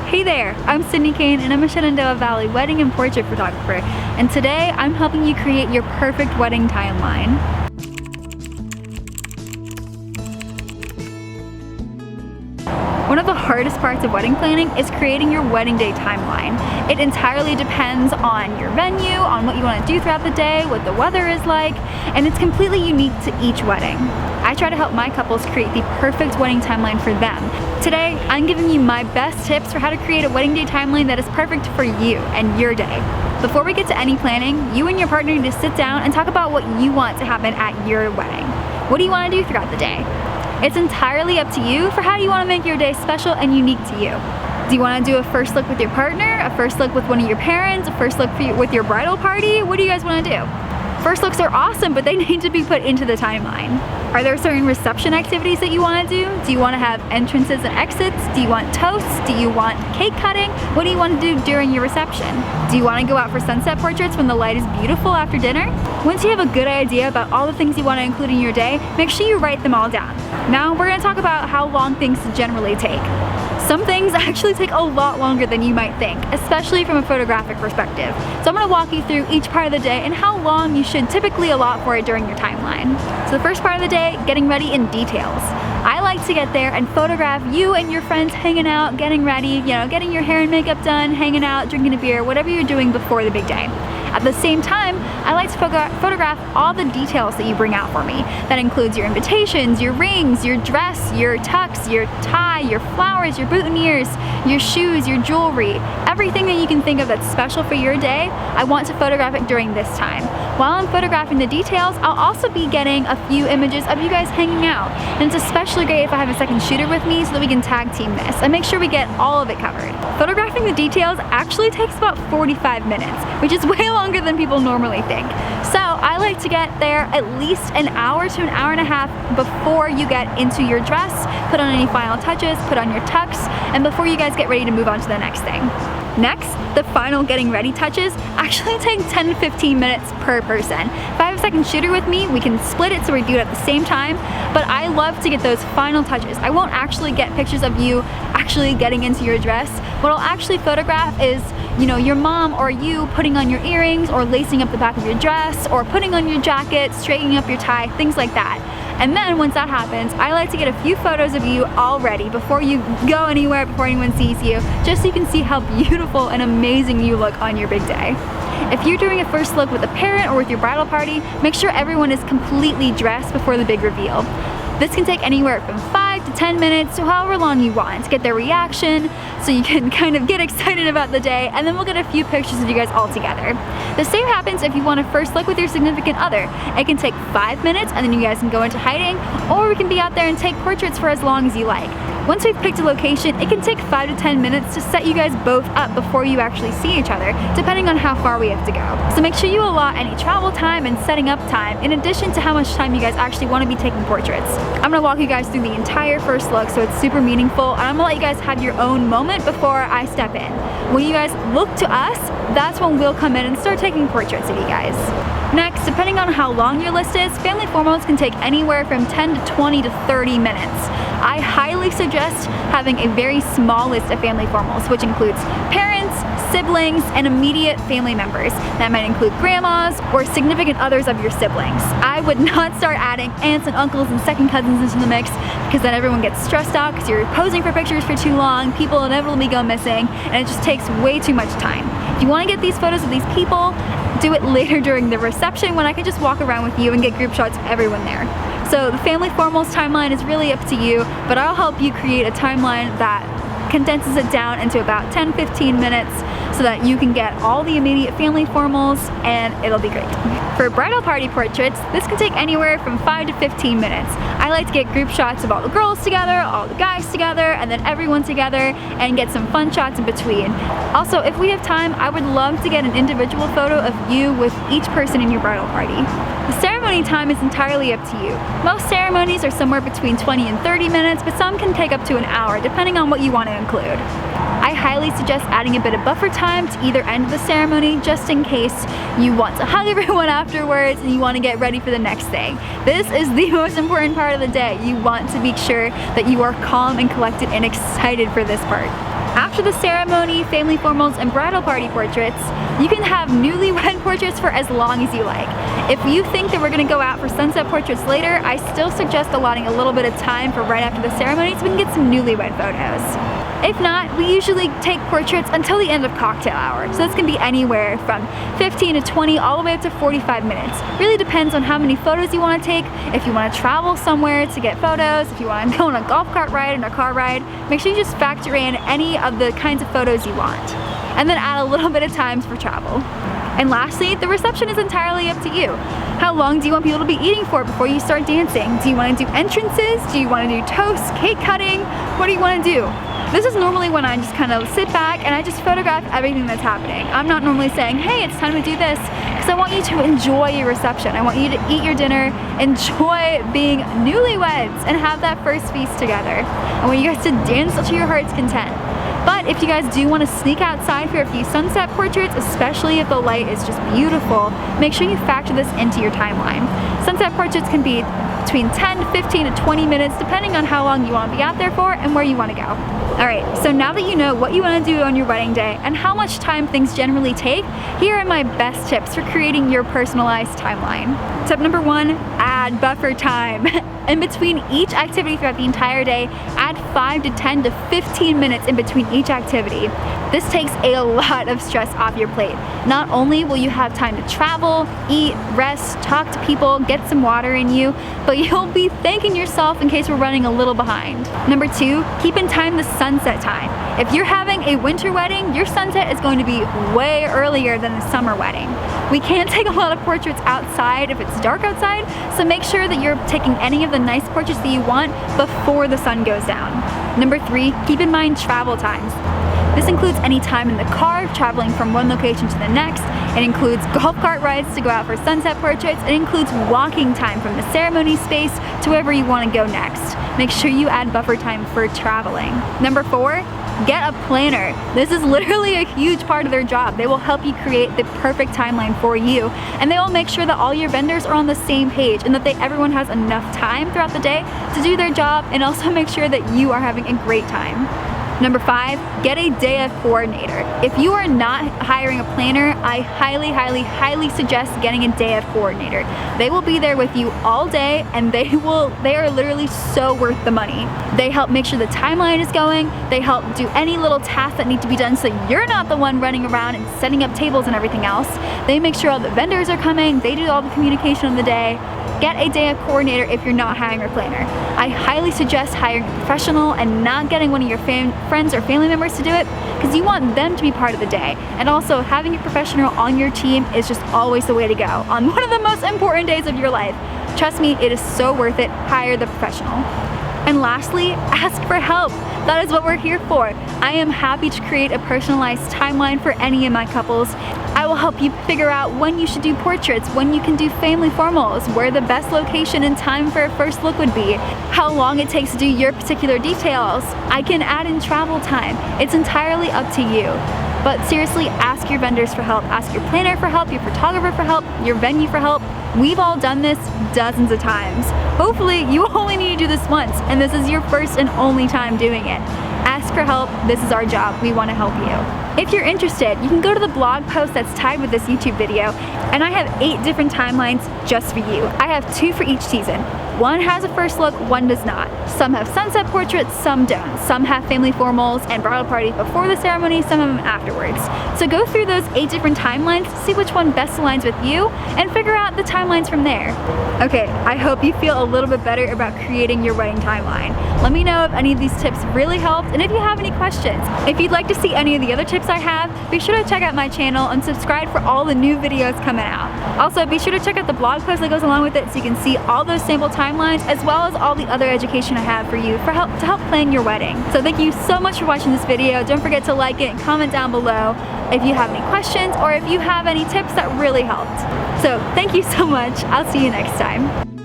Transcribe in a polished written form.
Hey there, I'm Sydney Kane and I'm a Shenandoah Valley wedding and portrait photographer, and today I'm helping you create your perfect wedding timeline. One of the hardest parts of wedding planning is creating your wedding day timeline. It entirely depends on your venue, on what you want to do throughout the day, what the weather is like, and it's completely unique to each wedding. I try to help my couples create the perfect wedding timeline for them. Today, I'm giving you my best tips for how to create a wedding day timeline that is perfect for you and your day. Before we get to any planning, you and your partner need to sit down and talk about what you want to happen at your wedding. What do you want to do throughout the day? It's entirely up to you for how you want to make your day special and unique to you. Do you want to do a first look with your partner, a first look with one of your parents, a first look with your bridal party? What do you guys want to do? First looks are awesome, but they need to be put into the timeline. Are there certain reception activities that you want to do? Do you want to have entrances and exits? Do you want toasts? Do you want cake cutting? What do you want to do during your reception? Do you want to go out for sunset portraits when the light is beautiful after dinner? Once you have a good idea about all the things you want to include in your day, make sure you write them all down. Now we're going to talk about how long things generally take. Some things actually take a lot longer than you might think, especially from a photographic perspective. So I'm going to walk you through each part of the day and how long you should typically allot for it during your timeline. So the first part of the day, getting ready in details. I like to get there and photograph you and your friends hanging out, getting ready, getting your hair and makeup done, hanging out, drinking a beer, whatever you're doing before the big day. At the same time, I like to photograph all the details that you bring out for me. That includes your invitations, your rings, your dress, your tux, your tie, your flowers, your boutonnieres, your shoes, your jewelry. Everything that you can think of that's special for your day, I want to photograph it during this time. While I'm photographing the details, I'll also be getting a few images of you guys hanging out. And it's especially great if I have a second shooter with me so that we can tag team this and make sure we get all of it covered. Photographing the details actually takes about 45 minutes, which is way longer than people normally think. So I like to get there at least an hour to an hour and a half before you get into your dress, put on any final touches, put on your tux, and before you guys get ready to move on to the next thing. Next, the final getting ready touches actually take 10 to 15 minutes per person. If I have a second shooter with me, we can split it so we do it at the same time, but I love to get those final touches. I won't actually get pictures of you actually getting into your dress. What I'll actually photograph is your mom or you putting on your earrings or lacing up the back of your dress or putting on your jacket, straightening up your tie, things like that. And then once that happens, I like to get a few photos of you all ready before you go anywhere, before anyone sees you, just so you can see how beautiful and amazing you look on your big day. If you're doing a first look with a parent or with your bridal party, make sure everyone is completely dressed before the big reveal. This can take anywhere from 5 to 10 minutes, so however long you want to get their reaction, so you can kind of get excited about the day, and then we'll get a few pictures of you guys all together. The same happens if you want to first look with your significant other. It can take 5 minutes and then you guys can go into hiding, or we can be out there and take portraits for as long as you like. Once we've picked a location, it can take 5 to 10 minutes to set you guys both up before you actually see each other, depending on how far we have to go. So make sure you allot any travel time and setting up time, in addition to how much time you guys actually want to be taking portraits. I'm going to walk you guys through the entire first look so it's super meaningful, and I'm going to let you guys have your own moment before I step in. When you guys look to us, that's when we'll come in and start taking portraits of you guys. Next, depending on how long your list is, family formals can take anywhere from 10 to 20 to 30 minutes. I highly suggest having a very small list of family formals, which includes parents, siblings, and immediate family members. That might include grandmas or significant others of your siblings. I would not start adding aunts and uncles and second cousins into the mix, because then everyone gets stressed out because you're posing for pictures for too long, people inevitably go missing, and it just takes way too much time. If you want to get these photos of these people, do it later during the reception when I can just walk around with you and get group shots of everyone there. So the family formals timeline is really up to you, but I'll help you create a timeline that condenses it down into about 10-15 minutes so that you can get all the immediate family formals and it'll be great. For bridal party portraits, this can take anywhere from 5 to 15 minutes. I like to get group shots of all the girls together, all the guys together, and then everyone together, and get some fun shots in between. Also, if we have time, I would love to get an individual photo of you with each person in your bridal party. The ceremony time is entirely up to you. Most ceremonies are somewhere between 20 and 30 minutes, but some can take up to an hour, depending on what you want to include. I highly suggest adding a bit of buffer time to either end of the ceremony, just in case you want to hug everyone afterwards and you want to get ready for the next thing. This is the most important part of the day. You want to make sure that you are calm and collected and excited for this part. after the ceremony, family formals, and bridal party portraits, you can have newlywed portraits for as long as you like. If you think that we're gonna go out for sunset portraits later, I still suggest allotting a little bit of time for right after the ceremony so we can get some newlywed photos. If not, we usually take portraits until the end of cocktail hour. So this can be anywhere from 15 to 20 all the way up to 45 minutes. Really depends on how many photos you want to take. If you want to travel somewhere to get photos, if you want to go on a golf cart ride and a car ride, make sure you just factor in any of the kinds of photos you want. And then add a little bit of time for travel. And lastly, the reception is entirely up to you. How long do you want people to be eating for before you start dancing? Do you want to do entrances? Do you want to do toasts, cake cutting? What do you want to do? This is normally when I just kind of sit back and I just photograph everything that's happening. I'm not normally saying, hey, it's time to do this, because I want you to enjoy your reception. I want you to eat your dinner, enjoy being newlyweds, and have that first feast together. I want you guys to dance to your heart's content. But if you guys do want to sneak outside for a few sunset portraits, especially if the light is just beautiful, make sure you factor this into your timeline. Sunset portraits can be between 10, 15 to 20 minutes, depending on how long you want to be out there for and where you want to go. Alright, so now that you know what you want to do on your wedding day and how much time things generally take, here are my best tips for creating your personalized timeline. Tip number 1, add buffer time. In between each activity throughout the entire day, add 5 to 10 to 15 minutes in between each activity. This takes a lot of stress off your plate. Not only will you have time to travel, eat, rest, talk to people, get some water in you, but you'll be thanking yourself in case we're running a little behind. Number 2, keep in time the sunset time. If you're having a winter wedding, your sunset is going to be way earlier than a summer wedding. We can't take a lot of portraits outside if it's dark outside, so make sure that you're taking any of the nice portraits that you want before the sun goes down. Number 3, keep in mind travel times. This includes any time in the car, traveling from one location to the next. It includes golf cart rides to go out for sunset portraits. It includes walking time from the ceremony space to wherever you want to go next. Make sure you add buffer time for traveling. Number 4, get a planner. This is literally a huge part of their job. They will help you create the perfect timeline for you, and they will make sure that all your vendors are on the same page and that everyone has enough time throughout the day to do their job, and also make sure that you are having a great time. Number 5, get a day of coordinator. If you are not hiring a planner, I highly suggest getting a day of coordinator. They will be there with you all day, and they are literally so worth the money. They help make sure the timeline is going, they help do any little tasks that need to be done so you're not the one running around and setting up tables and everything else. They make sure all the vendors are coming, they do all the communication of the day. Get a day of coordinator if you're not hiring a planner. I highly suggest hiring a professional and not getting one of your friends or family members to do it, because you want them to be part of the day. And also, having a professional on your team is just always the way to go on one of the most important days of your life. Trust me, it is so worth it. Hire the professional. And lastly, ask for help. That is what we're here for. I am happy to create a personalized timeline for any of my couples. I will help you figure out when you should do portraits, when you can do family formals, where the best location and time for a first look would be, how long it takes to do your particular details. I can add in travel time. It's entirely up to you. But seriously, ask your vendors for help, ask your planner for help, your photographer for help, your venue for help. We've all done this dozens of times. Hopefully, you only need to do this once, and this is your first and only time doing it. Ask for help. This is our job. We want to help you. If you're interested, you can go to the blog post that's tied with this YouTube video, and I have 8 different timelines just for you. I have 2 for each season. One has a first look, one does not. Some have sunset portraits, some don't. Some have family formals and bridal parties before the ceremony, some of them afterwards. So go through those 8 different timelines, see which one best aligns with you, and figure out the timelines from there. Okay, I hope you feel a little bit better about creating your wedding timeline. Let me know if any of these tips really helped, and if you have any questions. If you'd like to see any of the other tips I have, be sure to check out my channel and subscribe for all the new videos coming out. Also, be sure to check out the blog post that goes along with it so you can see all those sample timelines as well as all the other education I have for you to help plan your wedding. So thank you so much for watching this video. Don't forget to like it and comment down below if you have any questions or if you have any tips that really helped. So thank you so much. I'll see you next time.